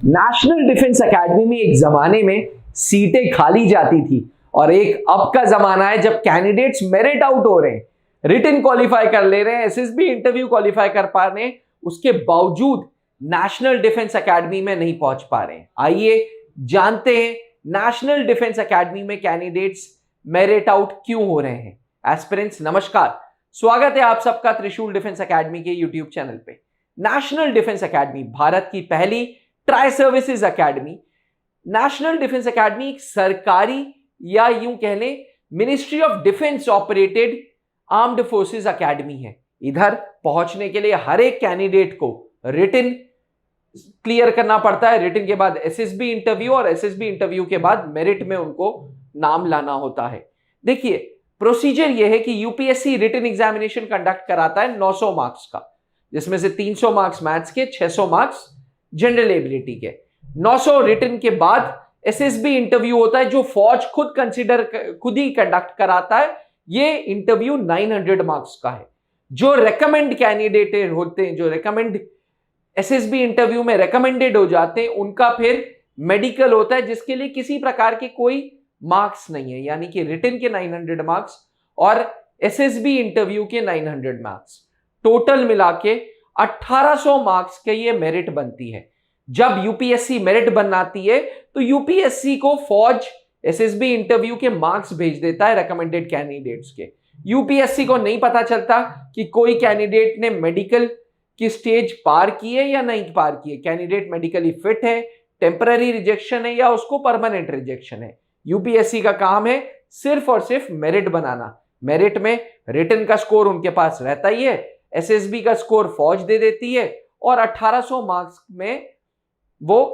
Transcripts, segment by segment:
National defence academy में एक जमाने में सीटें खाली जाती थी और एक अब का जमाना है जब कैंडिडेट्स मेरिट आउट हो रहे हैं, रिटन क्वालिफाई कर ले रहे हैं, एसएसबी इंटरव्यू क्वालिफाई कर पा रहे हैं, उसके बावजूद नेशनल डिफेंस एकेडमी में नहीं पहुंच पा रहे हैं। आइए जानते हैं नेशनल डिफेंस एकेडमी में कैंडिडेट्स मेरिट आउट क्यों हो रहे हैं। एस्पिरेंट्स नमस्कार, स्वागत है आप सबका त्रिशूल डिफेंस एकेडमी के यूट्यूब चैनल पे। नेशनल डिफेंस एकेडमी भारत की पहली tri services academy. National defence academy एक सरकारी या यूं कह लें ministry of defence operated armed forces academy है। इधर पहुंचने के लिए हर एक कैंडिडेट को रिटन क्लियर करना पड़ता है, रिटन के बाद एसएसबी इंटरव्यू और एसएसबी इंटरव्यू के बाद मेरिट में उनको नाम लाना होता है। देखिए प्रोसीजर यह है कि यूपीएससी रिटन एग्जामिनेशन कंडक्ट कराता है 900 मार्क्स का, जिसमें से 300 मार्क्स मैथ्स के, 600 मार्क्स जनरल एबिलिटी के। 900 रिटन के बाद एसएसबी इंटरव्यू होता है जो फौज खुद ही कंडक्ट कराता है। ये इंटरव्यू 900 मार्क्स का है। जो रेकमेंड कैंडिडेट होते हैं, जो रेकमेंड एसएसबी इंटरव्यू में रेकमेंडेड हो जाते हैं, उनका फिर मेडिकल होता है जिसके लिए किसी प्रकार के कोई मार्क्स नहीं है, यानी कि रिटन के 900 मार्क्स और एसएसबी इंटरव्यू के 900 मार्क्स, टोटल मिला के 1800 मार्क्स के ये मेरिट बनती है। जब यूपीएससी मेरिट बनाती है तो यूपीएससी को फौज एसएसबी इंटरव्यू के मार्क्स भेज देता है रेकमेंडेड कैंडिडेट्स के। यूपीएससी को नहीं पता चलता कि कोई कैंडिडेट ने मेडिकल की स्टेज पार की है या नहीं पार की है, कैंडिडेट मेडिकली फिट है, टेम्पररी रिजेक्शन है या उसको परमानेंट रिजेक्शन है। यूपीएससी का काम है सिर्फ और सिर्फ मेरिट बनाना। मेरिट में रिटन का स्कोर उनके पास रहता ही है, एसएसबी का स्कोर फौज दे देती है और 1800 मार्क्स में वो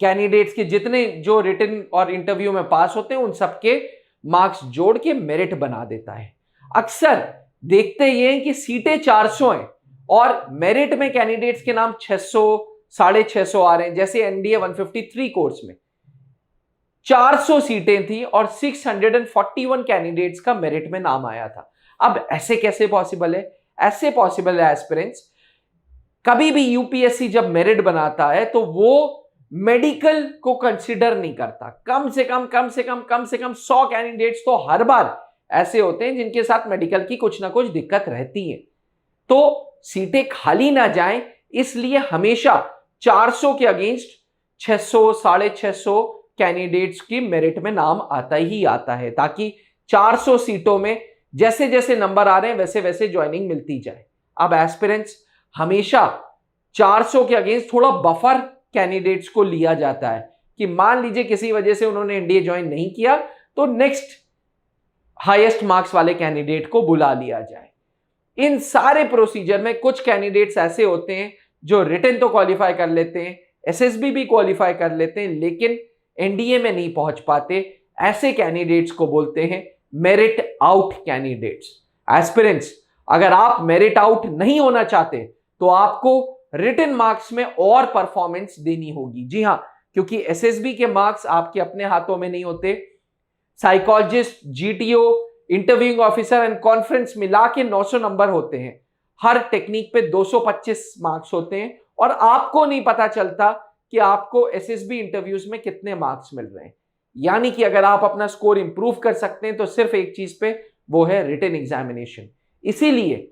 कैंडिडेट्स के जितने जो रिटन और इंटरव्यू में पास होते हैं उन सबके मार्क्स जोड़ के मेरिट बना देता है। अक्सर देखते ये हैं कि सीटें 400 हैं और मेरिट में कैंडिडेट्स के नाम 600 650 आ रहे हैं। जैसे एनडीए 153 कोर्स में 400 सीटें थी और 641 कैंडिडेट्स का मेरिट में नाम आया था। अब ऐसे कैसे पॉसिबल है? ऐसे पॉसिबल है एस्पिरेंट्स, कभी भी यूपीएससी जब मेरिट बनाता है तो वो मेडिकल को कंसीडर नहीं करता। कम से कम 100 कैंडिडेट्स तो हर बार ऐसे होते हैं जिनके साथ मेडिकल की कुछ ना कुछ दिक्कत रहती है। तो सीटें खाली ना जाएं, इसलिए हमेशा 400 के अगेंस्ट 600 650 कैंडिडेट्स की मेरिट में नाम आता ही आता है, ताकि 400 सीटों में जैसे जैसे नंबर आ रहे हैं वैसे वैसे ज्वाइनिंग मिलती जाए। अब एस्पिरेंट्स हमेशा 400 के अगेंस्ट थोड़ा बफर कैंडिडेट्स को लिया जाता है कि मान लीजिए किसी वजह से उन्होंने एनडीए ज्वाइन नहीं किया तो नेक्स्ट हाईएस्ट मार्क्स वाले कैंडिडेट को बुला लिया जाए। इन सारे प्रोसीजर में कुछ कैंडिडेट्स ऐसे होते हैं जो रिटन तो क्वालिफाई कर लेते हैं, एसएसबी भी क्वालिफाई कर लेते हैं, लेकिन एनडीए में नहीं पहुंच पाते। ऐसे कैंडिडेट्स को बोलते हैं मेरिट आउट कैंडिडेट्स। एस्पिरेंट्स, अगर आप मेरिट आउट नहीं होना चाहते तो आपको रिटन मार्क्स में और परफॉर्मेंस देनी होगी। जी हां, क्योंकि एसएसबी के मार्क्स आपके अपने हाथों में नहीं होते। Psychologist, GTO, interviewing officer and conference मिला के 900 नंबर होते हैं। हर टेक्निक पे 225 मार्क्स होते हैं और आपको नहीं पता चलता कि आपको एसएसबी इंटरव्यूज में कितने मार्क्स मिल रहे हैं। यानी कि अगर आप अपना स्कोर इंप्रूव कर सकते हैं तो सिर्फ एक चीज पे, वो है रिटन एग्जामिनेशन। इसीलिए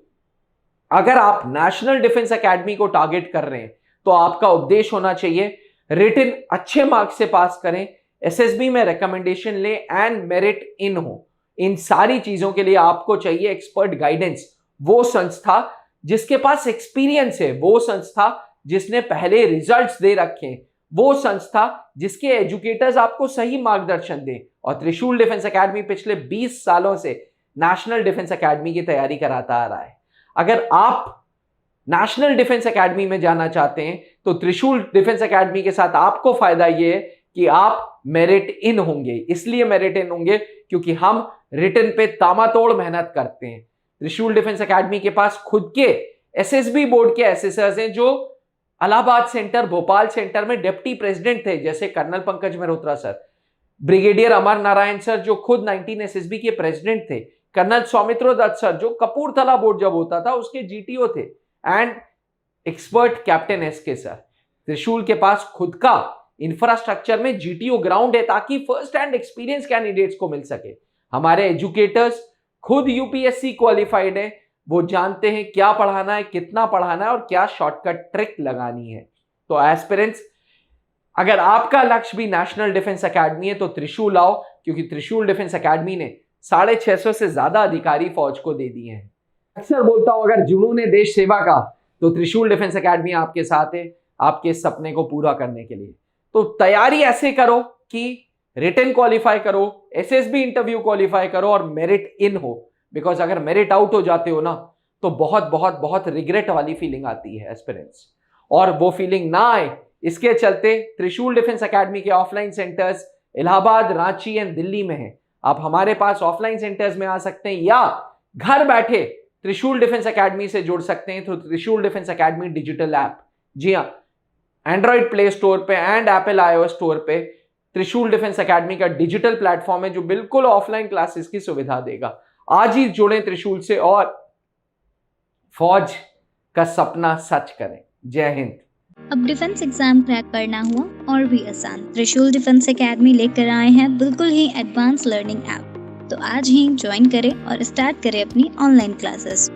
अगर आप नेशनल डिफेंस एकेडमी को टारगेट कर रहे हैं तो आपका उद्देश्य होना चाहिए रिटन अच्छे मार्क्स से पास करें, एसएसबी में रिकमेंडेशन लें एंड मेरिट इन हो। इन सारी चीजों के लिए आपको चाहिए एक्सपर्ट गाइडेंस, वो संस्था जिसके पास एक्सपीरियंस है, वो संस्था जिसने पहले रिजल्ट्स दे रखे हैं, वो संस्था जिसके एजुकेटर्स आपको सही मार्गदर्शन दें। और त्रिशूल डिफेंस एकेडमी पिछले 20 सालों से नेशनल डिफेंस एकेडमी की तैयारी कराता आ रहा है। अगर आप नेशनल डिफेंस एकेडमी में जाना चाहते हैं तो त्रिशूल डिफेंस एकेडमी के साथ आपको फायदा यह है कि आप मेरिट इन होंगे। इसलिए मेरिट इन होंगे क्योंकि हम रिटन पे तामातोड़ मेहनत करते हैं। त्रिशूल डिफेंस एकेडमी के पास खुद के एसएसबी बोर्ड के एसेसर्स हैं जो इलाहाबाद सेंटर, भोपाल सेंटर में डिप्टी प्रेसिडेंट थे, जैसे colonel Pankaj Mehrotra sir, brigadier Amar Narayan sir जो खुद 19 एसएसबी के प्रेसिडेंट थे, कर्नल सौमित्रो दत्त सर जो कपूरथला बोर्ड जब होता था उसके जीटीओ थे, and expert captain SK sir. त्रिशूल के पास खुद का इंफ्रास्ट्रक्चर में जीटीओ ग्राउंड है ताकि फर्स्ट हैंड एक्सपीरियंस कैंडिडेट्स को मिल सके। हमारे एजुकेटर्स खुद यूपीएससी क्वालिफाइड है, वो जानते हैं क्या पढ़ाना है, कितना पढ़ाना है और क्या शॉर्टकट ट्रिक लगानी है। तो एस्पिरेंट्स, अगर आपका लक्ष्य भी नेशनल डिफेंस एकेडमी है तो त्रिशूल आओ, क्योंकि त्रिशूल डिफेंस एकेडमी ने 650 से ज्यादा अधिकारी फौज को दे दिए हैं। अक्सर बोलता हूं, अगर जुनून है देश सेवा का तो त्रिशूल डिफेंस एकेडमी आपके साथ है, आपके इस सपने को पूरा करने के लिए। तो तैयारी ऐसे करो कि रिटन क्वालिफाई करो, एसएसबी इंटरव्यू क्वालिफाई करो और मेरिट इन हो। बिकॉज अगर मेरिट आउट हो जाते हो ना तो बहुत बहुत बहुत रिग्रेट वाली फीलिंग आती है एस्पिरेंट्स, और वो फीलिंग ना आए इसके चलते त्रिशूल डिफेंस एकेडमी के offline centres Allahabad, Ranchi and Delhi में है। आप हमारे पास ऑफलाइन सेंटर्स में आ सकते हैं या घर बैठे त्रिशूल डिफेंस एकेडमी से जुड़ सकते हैं थ्रू त्रिशूल डिफेंस एकेडमी डिजिटल ऐप। जी हाँ, एंड्रॉइड प्ले स्टोर पे एंड एप्पल iOS स्टोर पे त्रिशूल डिफेंस एकेडमी का डिजिटल प्लेटफॉर्म है जो बिल्कुल ऑफलाइन क्लासेस की सुविधा देगा। आज ही जुड़ें त्रिशूल से और फौज का सपना सच करें। जय हिंद। अब डिफेंस एग्जाम क्रैक करना हुआ और भी आसान, त्रिशूल डिफेंस एकेडमी लेकर आए हैं बिल्कुल ही एडवांस लर्निंग ऐप। तो आज ही ज्वाइन करें और स्टार्ट करें अपनी ऑनलाइन क्लासेस।